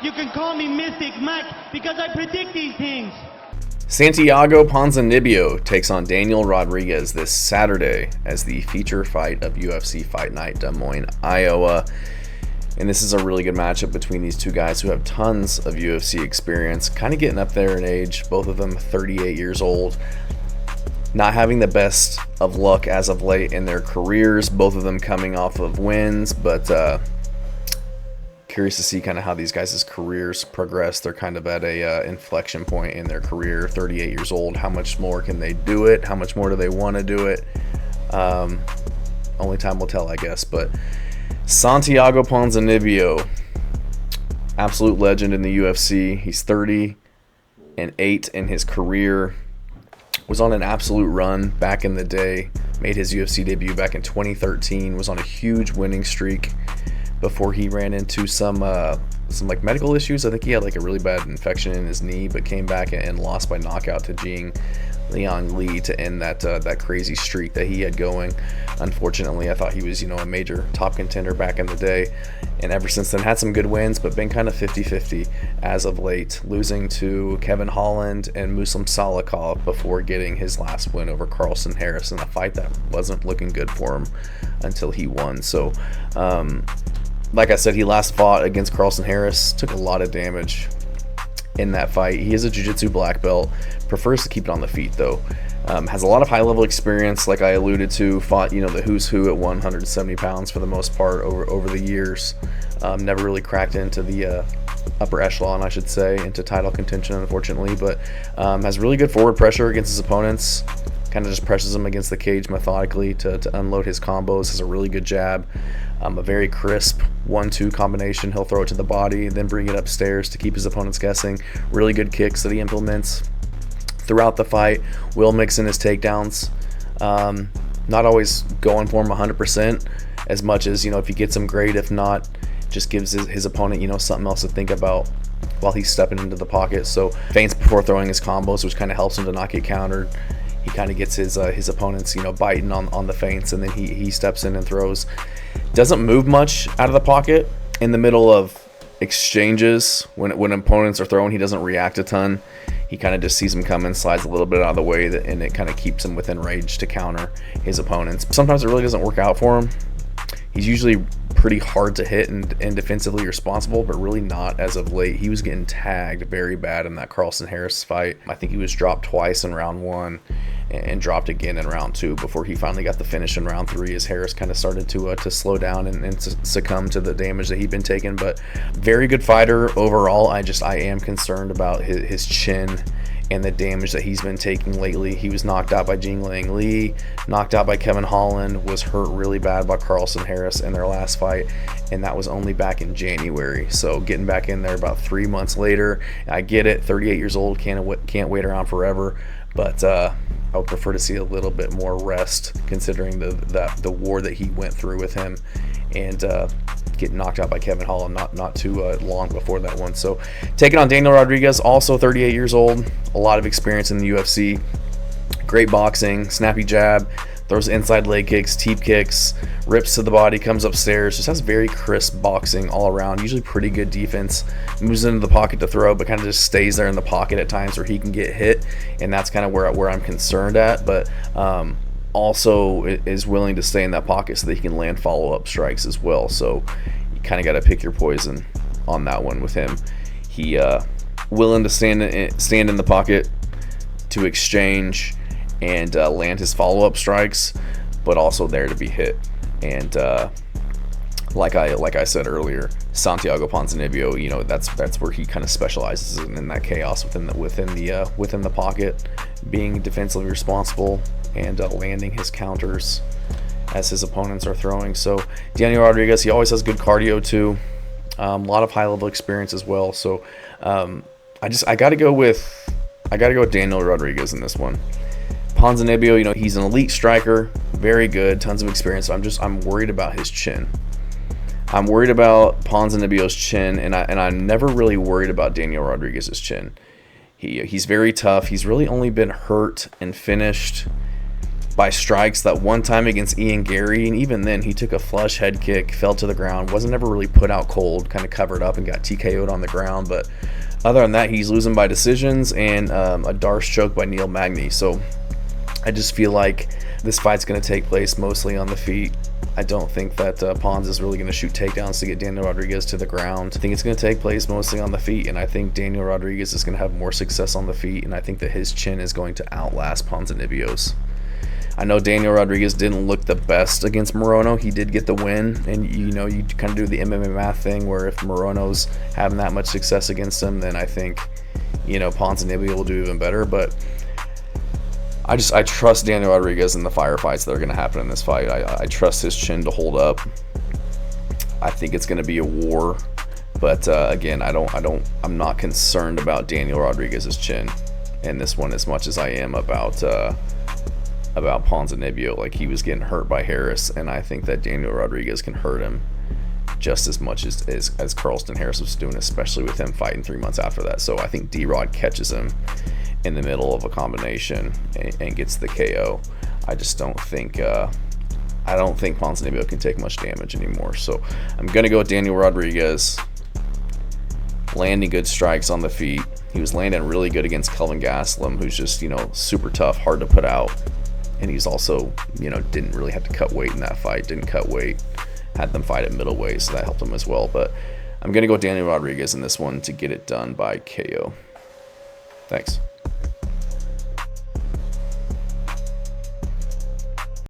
You can call me Mystic Mike because I predict these things. Santiago Ponzinibbio takes on Daniel Rodriguez this Saturday as the feature fight of UFC Fight Night Des Moines, Iowa. And this is a really good matchup between these two guys who have tons of UFC experience, kind of getting up there in age, both of them 38 years old. Not having the best of luck as of late in their careers, both of them coming off of wins, but curious to see kind of how these guys' careers progress. They're kind of at a inflection point in their career, 38 years old. How much more can they do it? How much more do they want to do it? Only time will tell, I guess. But Santiago Ponzinibbio, absolute legend in the UFC. He's 30-8 in his career. Was on an absolute run back in the day. Made his UFC debut back in 2013. Was on a huge winning streak before he ran into some like medical issues. I think he had like a really bad infection in his knee, but came back and lost by knockout to Jing Liang Li to end that crazy streak that he had going. Unfortunately, I thought he was, a major top contender back in the day, and ever since then had some good wins, but been kind of 50-50 as of late, losing to Kevin Holland and Muslim Salikov before getting his last win over Carlson Harris in a fight that wasn't looking good for him until he won. So like I said, he last fought against Carlson Harris, took a lot of damage in that fight. He is a jiu-jitsu black belt, prefers to keep it on the feet though. Has a lot of high-level experience, like I alluded to. Fought, the who's who at 170 pounds for the most part over the years. Never really cracked into the upper echelon, I should say, into title contention, unfortunately. But has really good forward pressure against his opponents. Kind of just presses him against the cage methodically to unload his combos. Has a really good jab. A very crisp 1-2 combination. He'll throw it to the body, then bring it upstairs to keep his opponents guessing. Really good kicks that he implements throughout the fight. Will mix in his takedowns. Not always going for him 100%, as much as, if he gets them, great. If not, just gives his opponent, something else to think about while he's stepping into the pocket. So feints before throwing his combos, which kind of helps him to not get countered. He kind of gets his opponents, biting on the feints, and then he steps in and throws. Doesn't move much out of the pocket in the middle of exchanges. When opponents are throwing, he doesn't react a ton. He kind of just sees them coming, slides a little bit out of the way, and it kind of keeps him within range to counter his opponents. Sometimes it really doesn't work out for him. He's usually pretty hard to hit and defensively responsible, but really not as of late. He was getting tagged very bad in that Carlson Harris fight. I think he was dropped twice in round 1 and dropped again in round 2 before he finally got the finish in round 3, as Harris kind of started to slow down and to succumb to the damage that he'd been taking. But very good fighter overall. I am concerned about his chin and the damage that he's been taking lately. He was knocked out by Jing Liang Li, knocked out by Kevin Holland, was hurt really bad by Carlson Harris in their last fight, and that was only back in January. So getting back in there about 3 months later, I get it, 38 years old, can't wait around forever, but I would prefer to see a little bit more rest, considering the war that he went through with him, and getting knocked out by Kevin Holland not too long before that one. So taking on Daniel Rodriguez, also 38 years old, a lot of experience in the UFC, great boxing, snappy jab, throws inside leg kicks, teep kicks, rips to the body, comes upstairs, just has very crisp boxing all around, usually pretty good defense, moves into the pocket to throw, but kind of just stays there in the pocket at times where he can get hit, and that's kind of where I'm concerned at. But also is willing to stay in that pocket so that he can land follow-up strikes as well. So you kind of got to pick your poison on that one with him. He willing to stand in the pocket to exchange and land his follow-up strikes, but also there to be hit. And like I said earlier, Santiago Ponzinibbio, that's where he kind of specializes in that chaos within the pocket, being defensively responsible and landing his counters as his opponents are throwing. So Daniel Rodriguez, he always has good cardio too, a lot of high level experience as well. So I gotta go with Daniel Rodriguez in this one. Ponzinibbio, he's an elite striker, very good, tons of experience. I'm worried about his chin. I'm worried about Ponzinibbio's chin, and I'm never really worried about Daniel Rodriguez's chin. He's very tough. He's really only been hurt and finished by strikes. That one time against Ian Gary, and even then he took a flush head kick, fell to the ground, wasn't ever really put out cold, kind of covered up and got TKO'd on the ground. But other than that, he's losing by decisions and a Darce choke by Neil Magny. So I just feel like this fight's going to take place mostly on the feet. I don't think that Pons is really going to shoot takedowns to get Daniel Rodriguez to the ground. I think it's going to take place mostly on the feet, and I think Daniel Rodriguez is going to have more success on the feet, and I think that his chin is going to outlast Ponzinibbio's. I know Daniel Rodriguez didn't look the best against Morono. He did get the win, and you kind of do the MMA math thing where if Morono's having that much success against him, then I think, Ponzinibbio will do even better. But I trust Daniel Rodriguez in the firefights that are going to happen in this fight. I trust his chin to hold up. I think it's going to be a war, but again, I'm not concerned about Daniel Rodriguez's chin in this one as much as I am about Ponzinibbio. Like, he was getting hurt by Harris, and I think that Daniel Rodriguez can hurt him just as much as Carlston Harris was doing, especially with him fighting 3 months after that. So I think D-Rod catches him in the middle of a combination and gets the KO. I just don't think Ponzinibbio can take much damage anymore. So I'm gonna go with Daniel Rodriguez, landing good strikes on the feet. He was landing really good against Kelvin Gastelum, who's just super tough, hard to put out, and he's also didn't really have to cut weight in that fight. Didn't cut weight, had them fight at middleweight, so that helped him as well. But I'm gonna go with Daniel Rodriguez in this one to get it done by KO. Thanks.